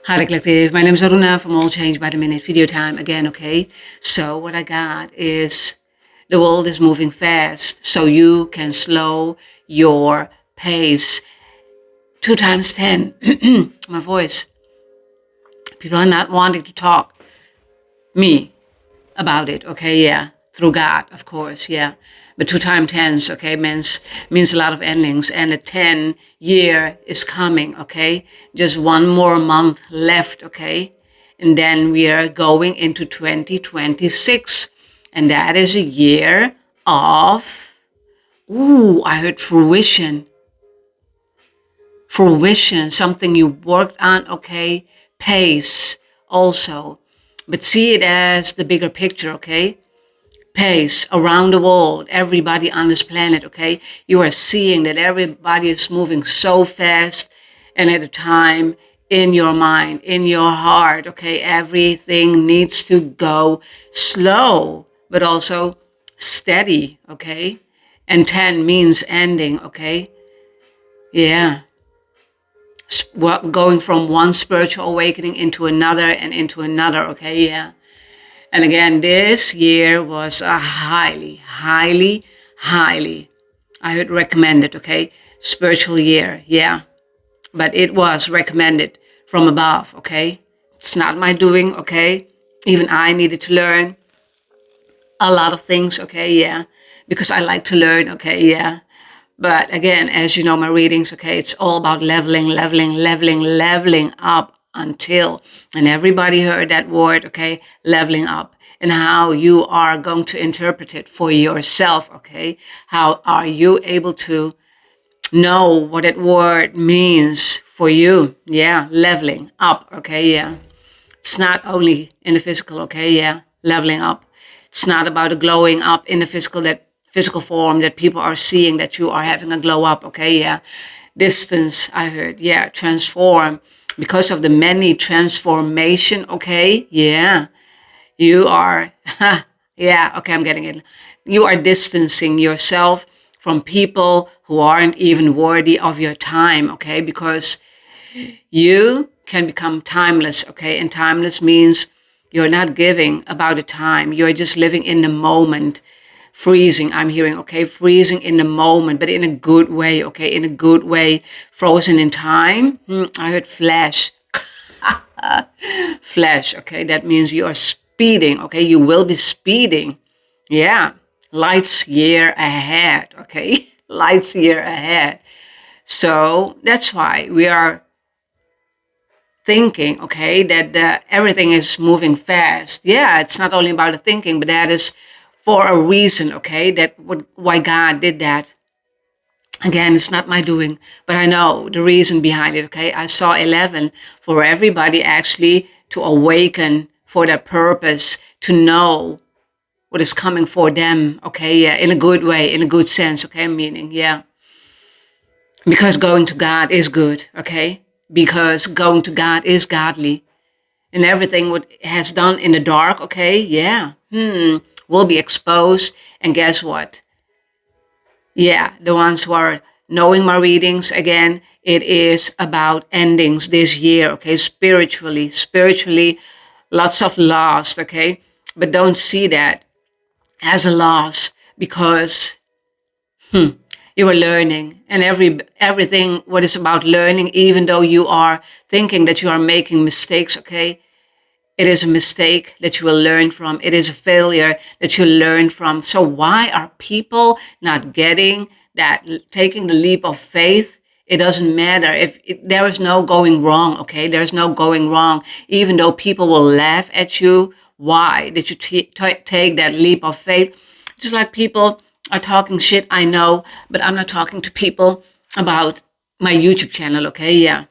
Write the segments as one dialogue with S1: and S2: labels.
S1: Hi Collective, my name is Aruna from All Change by the Minute Video Time again, okay? So what I got is the world is moving fast, so you can slow your pace. 2 times 10, my voice. People are not wanting to talk me about it, okay? Yeah, through God, of course, yeah. But 2 times 10s, okay, means a lot of endings, and the 10 year is coming, okay? Just one more month left, okay? And then we are going into 2026, and that is a year of, I heard fruition. Fruition, something you worked on, okay? Pace also. But see it as the bigger picture, okay? Pace around the world, everybody on this planet, okay? You are seeing that everybody is moving so fast and at a time in your mind, in your heart, okay? Everything needs to go slow, but also steady, okay? And 10 means ending, okay? Yeah. Going from one spiritual awakening into another and into another, okay? Yeah. And again, this year was a highly, I would recommend it, okay? Spiritual year, yeah. But it was recommended from above, okay? It's not my doing, okay? Even I needed to learn a lot of things, okay? Yeah. Because I like to learn, okay? Yeah. But again, as you know, my readings, okay, it's all about leveling up until, and everybody heard that word, okay, leveling up, and how you are going to interpret it for yourself, okay? How are you able to know what that word means for you? Yeah, leveling up, okay, yeah. It's not only in the physical, okay, yeah, leveling up. It's not about a glowing up in the physical form that people are seeing that you are having a glow up, okay, yeah. Distance, I heard, yeah, transform. Because of the many transformation, okay, yeah. You are, yeah, okay, I'm getting it. You are distancing yourself from people who aren't even worthy of your time, okay, because you can become timeless, okay? And timeless means you're not giving about a time. You're just living in the moment. Freezing, I'm hearing, okay? Freezing in the moment, but in a good way, okay? In a good way. Frozen in time. I heard flash. Flash, okay? That means you are speeding, okay? You will be speeding. Yeah. Lights year ahead, okay? Lights year ahead. So that's why we are thinking, okay, that everything is moving fast. Yeah, it's not only about the thinking, but that is for a reason, okay, why God did that. Again, it's not my doing, but I know the reason behind it, okay? I saw 11 for everybody actually to awaken for that purpose, to know what is coming for them, okay? Yeah, in a good way, in a good sense, okay? Meaning, yeah. Because going to God is good, okay? Because going to God is godly. And everything what has done in the dark, okay, yeah, will be exposed. And guess what? Yeah, the ones who are knowing my readings, again, it is about endings this year, okay, spiritually, lots of loss, okay, but don't see that as a loss because you are learning, and everything what is about learning, even though you are thinking that you are making mistakes, okay, it is a mistake that you will learn from. It is a failure that you learn from. So why are people not getting that, taking the leap of faith? It doesn't matter if there is no going wrong, okay? There's no going wrong. Even though people will laugh at you, why did you take that leap of faith? Just like people are talking shit, I know, but I'm not talking to people about my YouTube channel, okay? Yeah.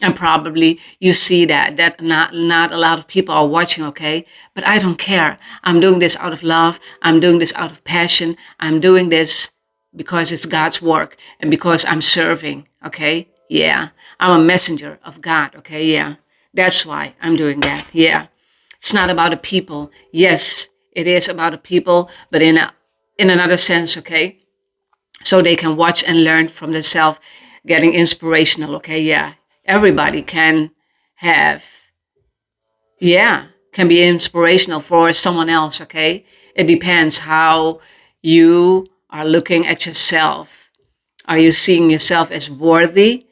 S1: And probably you see that not a lot of people are watching, okay? But I don't care. I'm doing this out of love. I'm doing this out of passion. I'm doing this because it's God's work and because I'm serving, okay? Yeah. I'm a messenger of God, okay? Yeah. That's why I'm doing that. Yeah. It's not about the people. Yes, it is about the people, but in another sense, okay? So they can watch and learn from themselves, getting inspirational, okay? Yeah. Everybody can have, yeah, can be inspirational for someone else, okay? It depends how you are looking at yourself. Are you seeing yourself as worthy?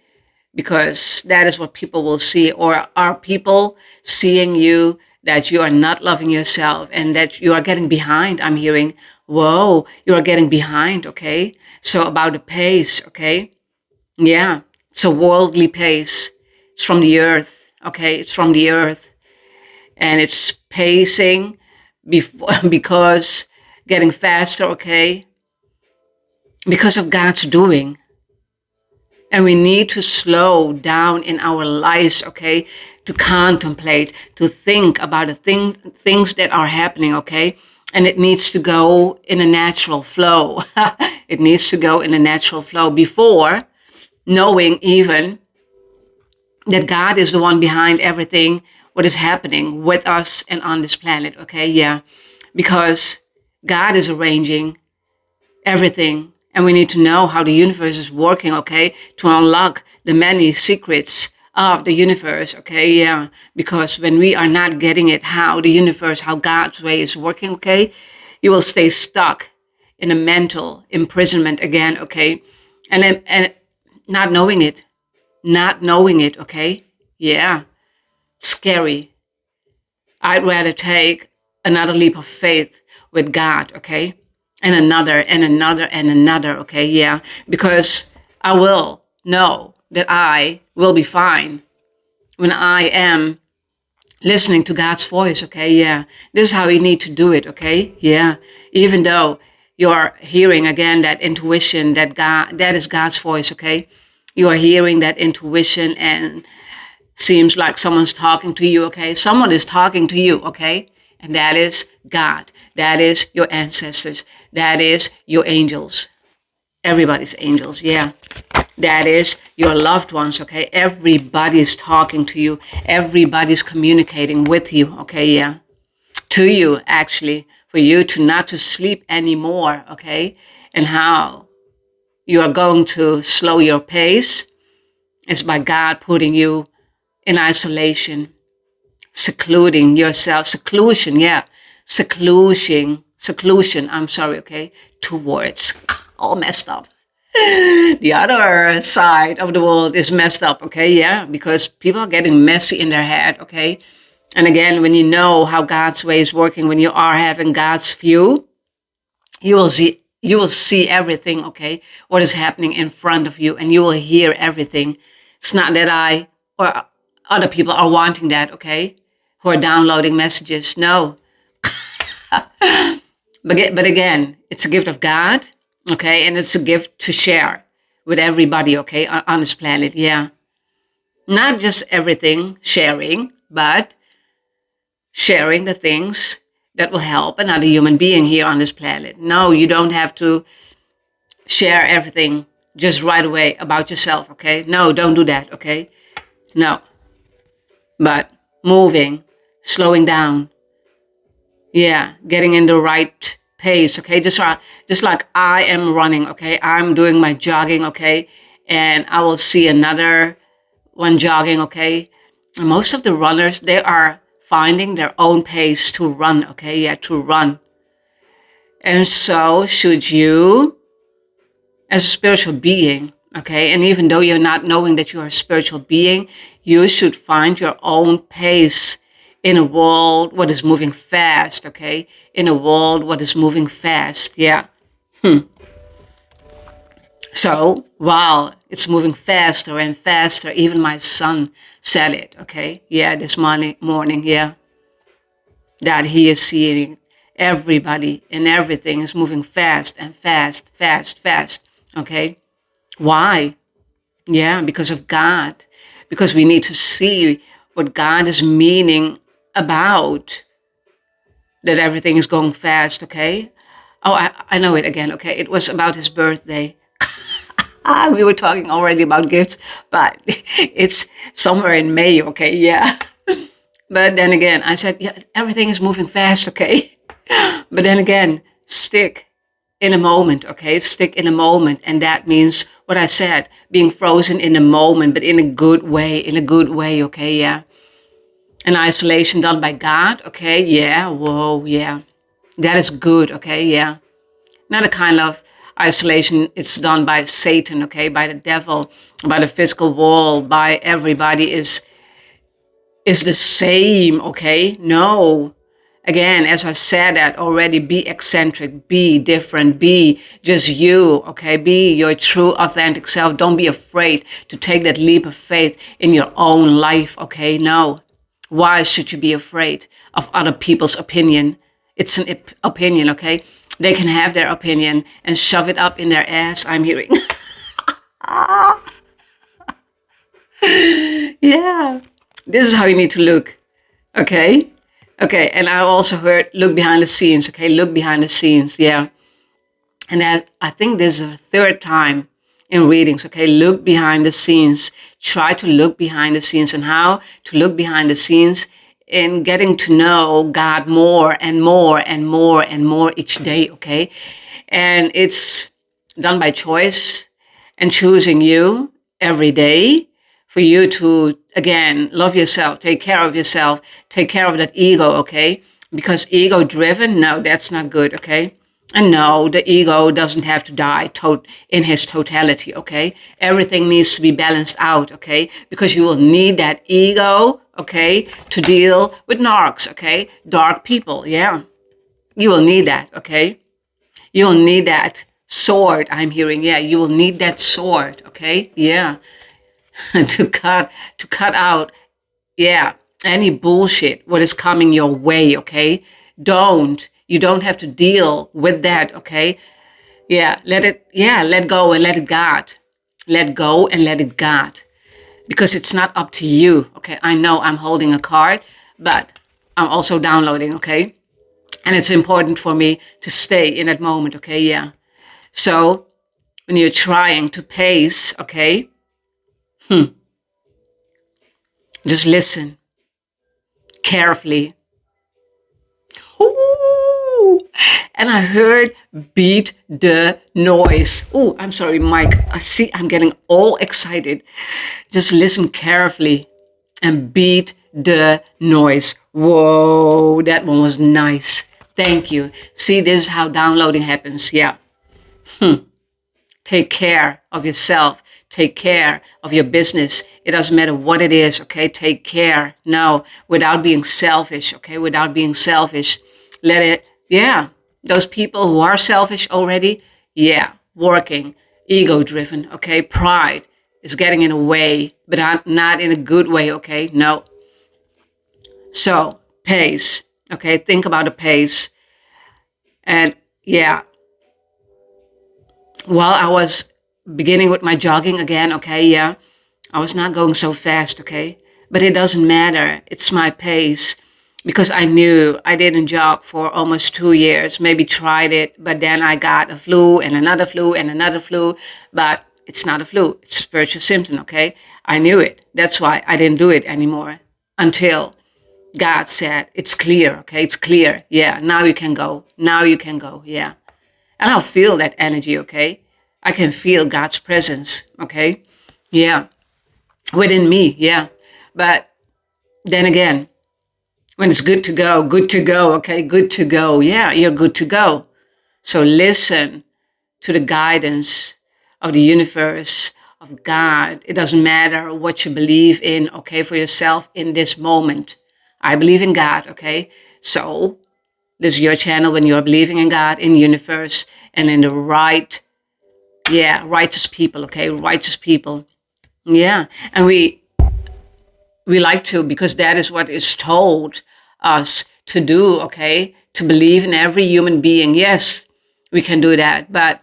S1: Because that is what people will see. Or are people seeing you that you are not loving yourself and that you are getting behind? I'm hearing, whoa, you are getting behind, okay? So about the pace, okay? Yeah, it's a worldly pace. It's from the earth, okay? It's from the earth. And it's pacing before, because getting faster, okay? Because of God's doing. And we need to slow down in our lives, okay? To contemplate, to think about the things that are happening, okay? And it needs to go in a natural flow. It needs to go in a natural flow before knowing even that God is the one behind everything, what is happening with us and on this planet, okay? Yeah. Because God is arranging everything. And we need to know how the universe is working, okay, to unlock the many secrets of the universe, okay, yeah. Because when we are not getting it, how the universe, how God's way is working, okay, you will stay stuck in a mental imprisonment again, okay, and not knowing it, okay, yeah, scary. I'd rather take another leap of faith with God, okay? And another and another and another, okay? Yeah. Because I will know that I will be fine when I am listening to God's voice, okay? Yeah. This is how you need to do it, okay? Yeah. Even though you're hearing again that intuition, that is God's voice, okay? You are hearing that intuition and seems like someone's talking to you, okay? Someone is talking to you, okay? And that is God. That is your ancestors. That is your angels. Everybody's angels, yeah. That is your loved ones, okay? Everybody's talking to you. Everybody's communicating with you, okay? Yeah. To you, actually, for you to not to sleep anymore, okay? And how you are going to slow your pace is by God putting you in isolation, secluding yourself, seclusion, yeah, seclusion, I'm sorry, okay, two words, all messed up. The other side of the world is messed up, okay, yeah, because people are getting messy in their head, okay. And again, when you know how God's way is working, when you are having God's view, you will see everything, okay, what is happening in front of you, and you will hear everything. It's not that I or other people are wanting that, okay, who are downloading messages. No. But again, it's a gift of God, okay, and it's a gift to share with everybody, okay, on this planet. Yeah. Not just everything sharing, but sharing the things that will help another human being here on this planet. No, you don't have to share everything just right away about yourself, okay? No, don't do that, okay? No. But moving, slowing down, yeah, getting in the right pace, okay? Just like I am running, okay? I'm doing my jogging, okay? And I will see another one jogging, okay? And most of the runners, they are finding their own pace to run, okay? Yeah, to run. And so should you, as a spiritual being, okay? And even though you're not knowing that you are a spiritual being, you should find your own pace in a world what is moving fast, okay? In a world what is moving fast, yeah. So, while it's moving faster and faster, even my son said it, okay? Yeah, this morning, yeah. That he is seeing everybody and everything is moving fast and fast, fast, fast, okay? Why? Yeah, because of God. Because we need to see what God is meaning about that everything is going fast, okay? Oh, I know it again, okay? It was about his birthday. We were talking already about gifts, but it's somewhere in May, okay? Yeah. But then again, I said, yeah, everything is moving fast, okay? But then again, stick in a moment, okay? Stick in a moment. And that means what I said, being frozen in a moment, but in a good way, okay? Yeah. An isolation done by God, okay, yeah, whoa, yeah. That is good, okay, yeah. Not a kind of isolation it's done by Satan, okay, by the devil, by the physical wall, by everybody is the same, okay? No. Again, as I said that already, be eccentric, be different, be just you, okay? Be your true, authentic self. Don't be afraid to take that leap of faith in your own life, okay? No. Why should you be afraid of other people's opinion? It's an opinion, okay? They can have their opinion and shove it up in their ass, I'm hearing. Yeah. This is how you need to look. Okay. Okay. And I also heard look behind the scenes. Okay. Look behind the scenes. Yeah. And that, I think this is the third time in readings. Okay. Look behind the scenes. Try to look behind the scenes, and how to look behind the scenes in getting to know God more and more and more and more each day. Okay. And it's done by choice and choosing you every day for you to, again, love yourself, take care of yourself, take care of that ego, okay? Because ego driven, no, that's not good, okay? And no, the ego doesn't have to die in his totality, okay? Everything needs to be balanced out, okay? Because you will need that ego, okay, to deal with narcs, okay? Dark people, yeah. You will need that, okay? You will need that sword, I'm hearing. Yeah, you will need that sword, okay? Yeah. to cut out, yeah, any bullshit what is coming your way, okay? You don't have to deal with that, okay? Yeah, let go and let it God. Let go and let it God. Because it's not up to you, okay? I know I'm holding a card, but I'm also downloading, okay? And it's important for me to stay in that moment, okay? Yeah. So when you're trying to pace, okay, just listen carefully. Ooh. And I heard beat the noise. Oh, I'm sorry, Mike. I see I'm getting all excited. Just listen carefully and beat the noise. Whoa, that one was nice. Thank you. See, this is how downloading happens. Yeah. Take care of yourself. Take care of your business. It doesn't matter what it is, okay? Take care. No, without being selfish, okay? Without being selfish. Let it, yeah. Those people who are selfish already, yeah, working, ego driven, okay? Pride is getting in the way, but not in a good way, okay? No. So, pace, okay? Think about the pace. And yeah, while I was beginning with my jogging again, okay, yeah, I was not going so fast, okay? But it doesn't matter. It's my pace because I knew I didn't jog for almost 2 years, maybe tried it, but then I got a flu and another flu and another flu. But it's not a flu, it's a spiritual symptom, okay? I knew it. That's why I didn't do it anymore until God said, it's clear, okay? It's clear. Yeah, now you can go. Now you can go, yeah. And I'll feel that energy, okay? I can feel God's presence, okay? Yeah, within me, yeah. But then again, when it's good to go, okay? Good to go. Yeah, you're good to go. So listen to the guidance of the universe, of God. It doesn't matter what you believe in, okay, for yourself in this moment. I believe in God, okay? So this is your channel when you're believing in God, in the universe, and in the righteous people, okay? Righteous people. Yeah. And we like to, because that is what is told us to do, okay? To believe in every human being. Yes, we can do that. But,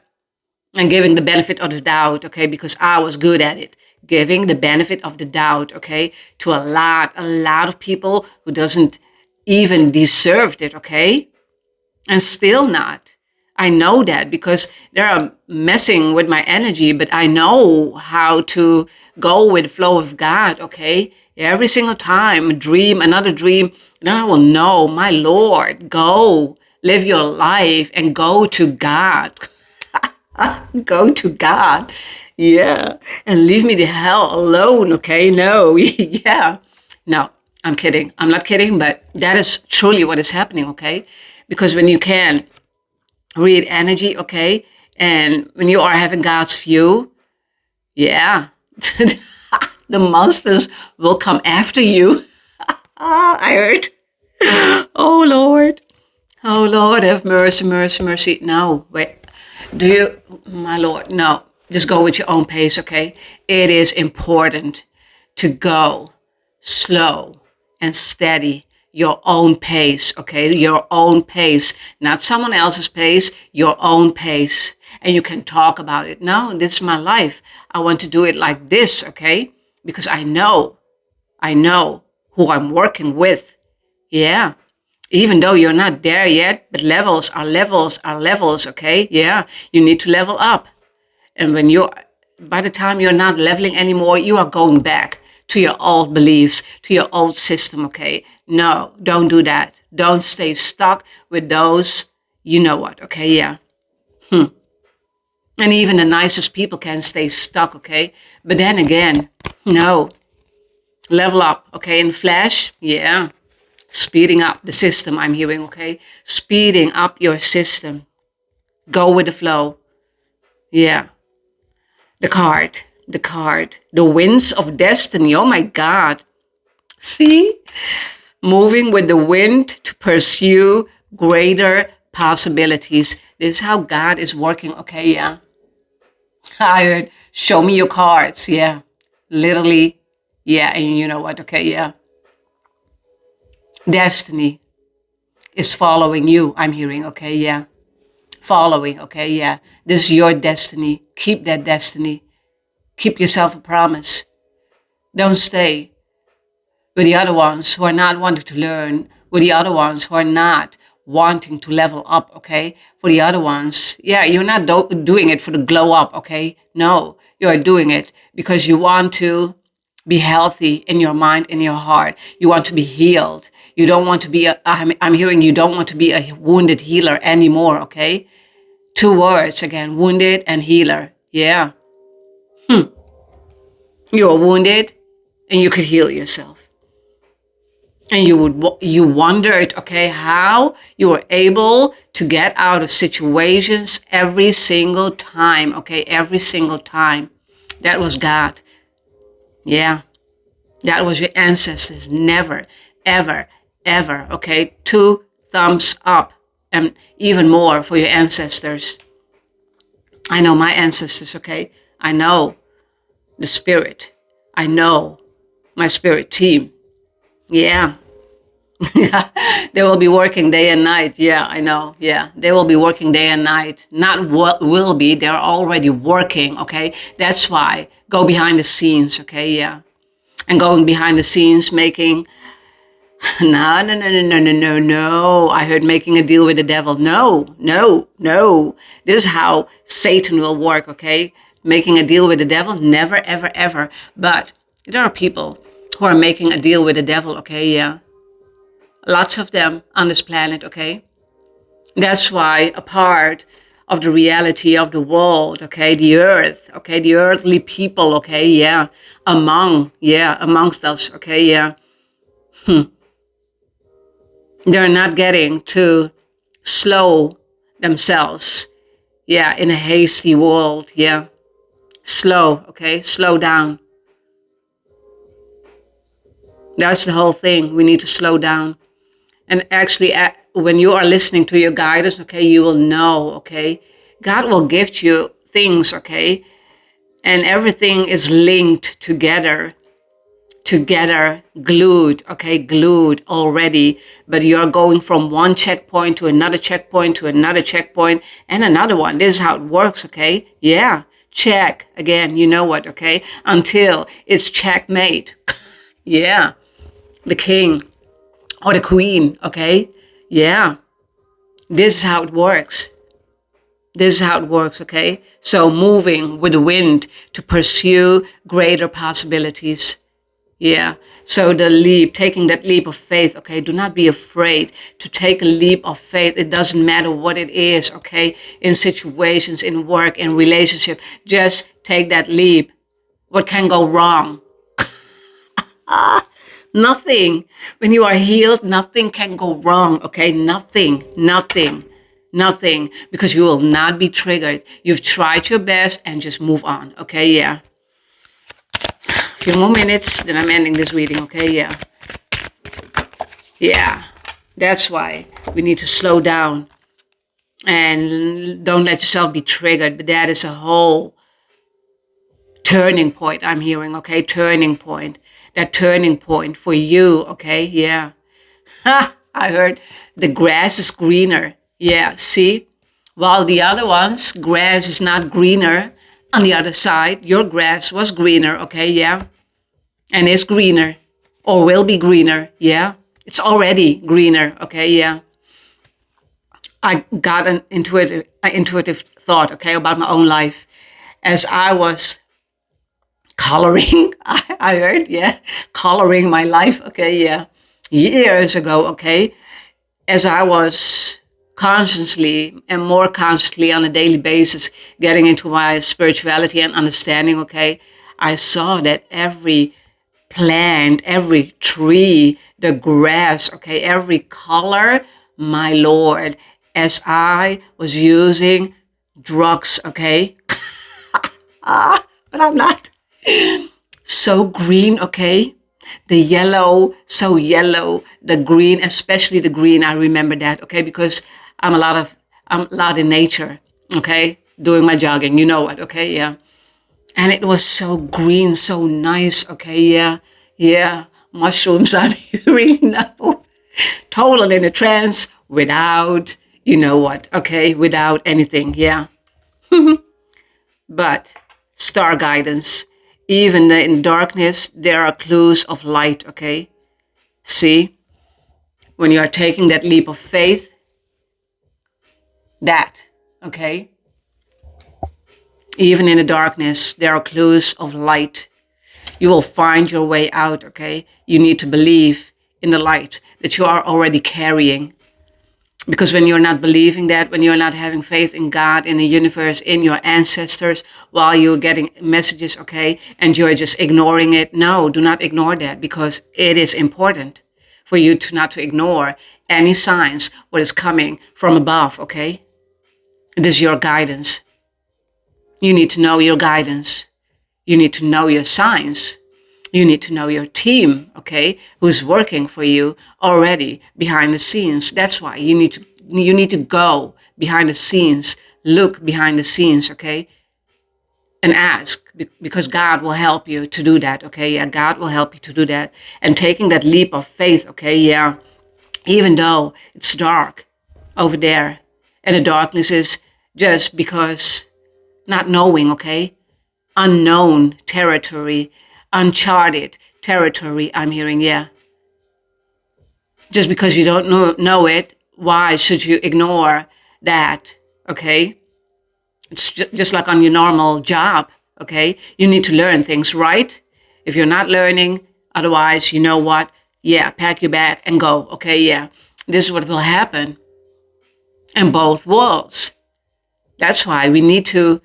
S1: and giving the benefit of the doubt, okay? Because I was good at it. Giving the benefit of the doubt, okay? To a lot of people who doesn't even deserved it, okay? And still not. I know that because they're messing with my energy, but I know how to go with the flow of God, okay? Every single time, a dream, another dream, then I will know, my Lord, go, live your life and go to God. Go to God. Yeah. And leave me the hell alone, okay? No, yeah. No. I'm kidding. I'm not kidding, but that is truly what is happening, okay? Because when you can read energy, okay, and when you are having God's view, yeah, the monsters will come after you. I heard. Oh, Lord. Oh, Lord, have mercy, mercy, mercy. No, wait. Do you, my Lord, no. Just go with your own pace, okay? It is important to go slow and steady, your own pace, okay? Your own pace, not someone else's pace, your own pace. And you can talk about it. No, this is my life. I want to do it like this, okay? Because I know who I'm working with. Yeah. Even though you're not there yet, but levels are levels are levels, okay? Yeah. You need to level up. And by the time you're not leveling anymore, you are going back to your old beliefs, to your old system, okay? No, don't do that. Don't stay stuck with those, you know what, okay? Yeah. And even the nicest people can stay stuck, okay? But then again, no, level up, okay? In Flash, yeah. Speeding up the system, I'm hearing, okay? Speeding up your system. Go with the flow. Yeah. The winds of destiny. Oh my God. See? Moving with the wind to pursue greater possibilities. This is how God is working. Okay, yeah. I heard, show me your cards. Yeah. Literally. Yeah. And you know what? Okay, yeah. Destiny is following you. I'm hearing. Okay, yeah. Following. Okay, yeah. This is your destiny. Keep that destiny. Keep yourself a promise. Don't stay with the other ones who are not wanting to learn, with the other ones who are not wanting to level up, okay? For the other ones, yeah, you're not doing it for the glow up, okay? No, you're doing it because you want to be healthy in your mind, in your heart. You want to be healed. You don't want to be, I'm hearing you don't want to be a wounded healer anymore, okay? Two words again, wounded and healer. Yeah. You're wounded and you could heal yourself. And you wondered, okay, how you were able to get out of situations every single time, okay, every single time. That was God. Yeah, that was your ancestors. Never, ever, ever, okay. 2 thumbs up and even more for your ancestors. I know my ancestors, okay. I know the spirit. I know my spirit team. Yeah. Yeah, they will be working day and night. Yeah, I know. Yeah, they will be working day and night. Not will be, they're already working, okay? That's why go behind the scenes, okay? Yeah. And going behind the scenes, making, no, no, no, no, no, no, no, no. I heard making a deal with the devil. No, no, no. This is how Satan will work, okay? Making a deal with the devil, never, ever, ever. But there are people who are making a deal with the devil, okay? Yeah. Lots of them on this planet, okay? That's why a part of the reality of the world, okay, the earth, okay, the earthly people, okay, yeah, amongst us, okay, yeah. They're not getting to slow themselves, yeah, in a hasty world, yeah. Slow, okay, slow down. That's the whole thing. We need to slow down. And actually, when you are listening to your guidance, okay, you will know, okay, God will gift you things, okay, and everything is linked together, glued, okay, glued already. But you're going from one checkpoint to another checkpoint to another checkpoint and another one. This is how it works, okay? Yeah, check again. You know what, okay? Until it's checkmate. Yeah, the king or the queen, okay? Yeah, this is how it works. This is how it works, okay? So moving with the wind to pursue greater possibilities. Yeah. So the leap, taking that leap of faith, okay? Do not be afraid to take a leap of faith. It doesn't matter what it is, okay? In situations, in work, in relationship, just take that leap. What can go wrong? Nothing. When you are healed, nothing can go wrong. Okay. Nothing, nothing, nothing, because you will not be triggered. You've tried your best and just move on. Okay. Yeah. A few more minutes, then I'm ending this reading. Okay. Yeah. Yeah. That's why we need to slow down and don't let yourself be triggered. But that is a whole turning point I'm hearing. Okay. Turning point. That turning point for you. Okay. Yeah. Ha, I heard the grass is greener. Yeah, see? While the other ones, grass is not greener. On the other side, your grass was greener, okay, yeah? And is greener or will be greener, yeah? It's already greener, okay, yeah? I got an intuitive thought, okay, about my own life. As I was coloring, I heard, yeah, coloring my life, okay, yeah, years ago, okay? As I was constantly and more constantly on a daily basis getting into my spirituality and understanding, okay, I saw that every plant, every tree, the grass, okay, every color, my Lord, as I was using drugs, okay, but I'm not. So green, okay? The yellow, so yellow, the green, especially the green, I remember that, okay? Because I'm a lot in nature, okay? Doing my jogging, you know what, okay? Yeah. And it was so green, so nice, okay? Yeah. Yeah. Mushrooms, I'm hearing now. Total in a trance without, you know what, okay? Without anything, yeah. But star guidance, even in darkness, there are clues of light, okay? See, when you are taking that leap of faith, that, okay? Even in the darkness, there are clues of light. You will find your way out, okay? You need to believe in the light that you are already carrying. Because when you're not believing that, when you're not having faith in God, in the universe, in your ancestors, while you're getting messages, okay, and you're just ignoring it, no, do not ignore that, because it is important for you to not to ignore any signs, what is coming from above, okay? It is your guidance. You need to know your guidance. You need to know your signs. You need to know your team, okay, who's working for you already behind the scenes. That's why you need to go behind the scenes, look behind the scenes, okay, and ask, because God will help you to do that, okay? Yeah, God will help you to do that. And taking that leap of faith, okay, yeah, even though it's dark over there, and the darkness is just because not knowing, okay? Unknown territory, uncharted territory, I'm hearing, yeah. Just because you don't know it, why should you ignore that, okay? It's just like on your normal job, okay? You need to learn things, right? If you're not learning, otherwise, you know what? Yeah, pack your bag and go, okay? Yeah, this is what will happen in both worlds. That's why we need to,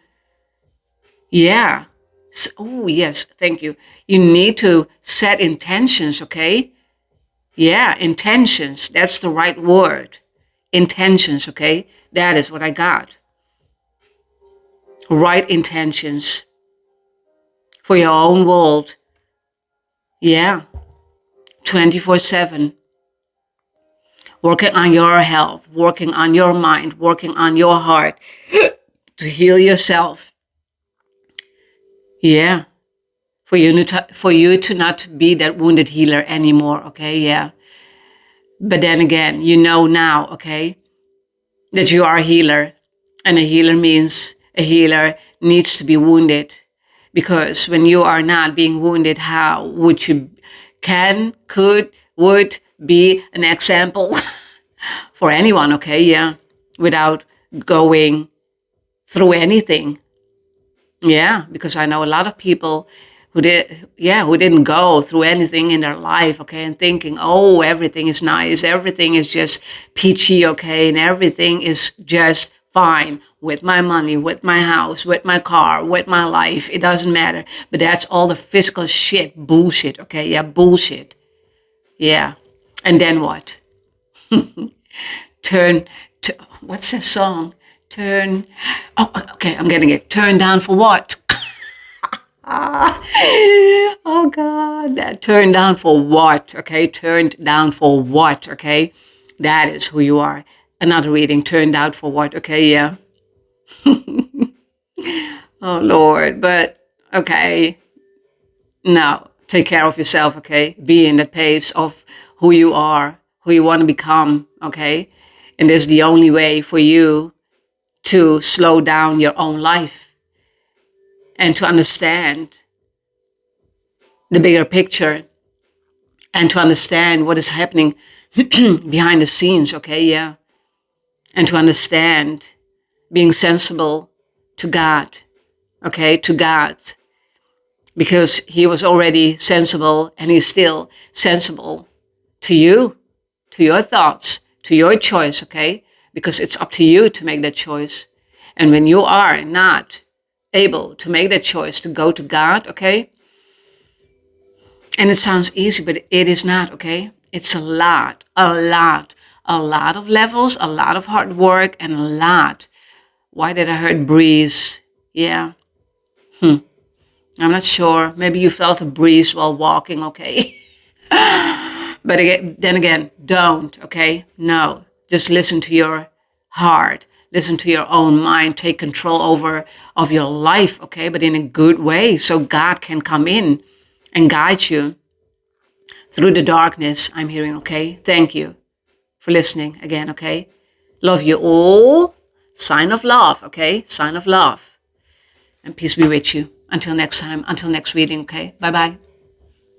S1: yeah. Oh, yes, thank you. You need to set intentions, okay? Yeah, intentions. That's the right word. Intentions, okay? That is what I got. Right intentions for your own world. Yeah, 24/7. Working on your health, working on your mind, working on your heart to heal yourself. Yeah, for you to not be that wounded healer anymore, okay? Yeah. But then again, you know now, okay, that you are a healer. And a healer means a healer needs to be wounded. Because when you are not being wounded, how would you would be an example for anyone, okay? Yeah. Without going through anything. Yeah, because I know a lot of people who didn't go through anything in their life, okay, and thinking, oh, everything is nice, everything is just peachy, okay, and everything is just fine with my money, with my house, with my car, with my life. It doesn't matter. But that's all the physical shit, bullshit, okay, yeah, bullshit. Yeah. And then what? Turn to, what's that song? Turn, oh, okay, I'm getting it. Turn down for what? Oh God, that turned down for what? Okay, turned down for what? Okay, that is who you are. Another reading, turned out for what? Okay, yeah. Oh Lord, but okay, now take care of yourself. Okay, be in that pace of who you are, who you want to become. Okay, and this is the only way for you to slow down your own life and to understand the bigger picture and to understand what is happening behind the scenes, okay, yeah. And to understand being sensible to God, okay, to God, because he was already sensible and he's still sensible to you, to your thoughts, to your choice, okay, because it's up to you to make that choice. And when you are not able to make that choice to go to God, okay, and it sounds easy, but it is not, okay? It's a lot of levels, a lot of hard work, and a lot. Why did I heard breeze? Yeah, I'm not sure. Maybe you felt a breeze while walking, okay? But again, then again, don't, okay? No, just listen to your heart. Listen to your own mind. Take control over of your life, okay? But in a good way, so God can come in and guide you through the darkness. I'm hearing, okay? Thank you for listening again, okay? Love you all. Sign of love, okay? Sign of love. And peace be with you. Until next time, until next reading, okay? Bye-bye.